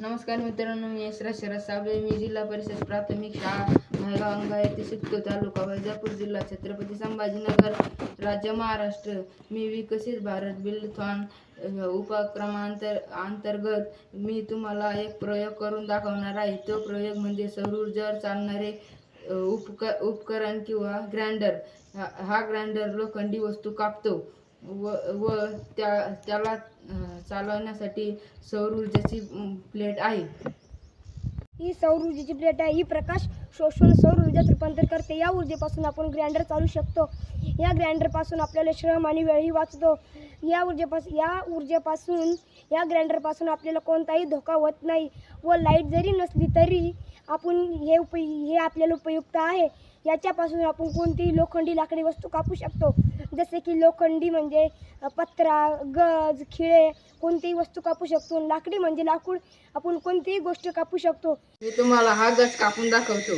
नमस्कार मित्रांनो, मी यशराज शरद साबळे. मी जिल्हा परिषद प्राथमिक शाळा नायगाव अंगा येथे शिकतो. तालुका वैजापूर, जिल्हा छत्रपती संभाजीनगर, राज्य महाराष्ट्र. मी विकसित भारत बिल्डथॉन उपक्रमांतर्गत मी तुम्हाला एक प्रयोग करून दाखवणार आहे. तो प्रयोग म्हणजे सौर ऊर्जेवर चालणारे उपकरण किंवा ग्राइंडर. हा ग्राइंडर लोखंडी वस्तू कापतो व त्याला चालवण्यासाठी सौर ऊर्जेची प्लेट आहे. ही सौर ऊर्जेची प्लेट आहे. ही प्रकाश शोषून सौर ऊर्जेत रूपांतर करते. या ऊर्जेपासून आपण ग्राइंडर चालू शकतो. या ग्राइंडरपासून आपल्याला श्रम आणि वेळही वाचतो. या ग्राइंडरपासून आपल्याला कोणताही धोका होत नाही व लाईट जरी नसली तरी हे आपल्याला उपयुक्त आहे. याच्यापासून आपण कोणतीही लोखंडी लाकडी वस्तू कापू शकतो. जसे की लोखंडी म्हणजे पत्रा, गज, खिळे कोणतीही वस्तू कापू शकतो. लाकडी म्हणजे लाकूड, आपण कोणतीही गोष्ट कापू शकतो. मी तुम्हाला हा गज कापून दाखवतो.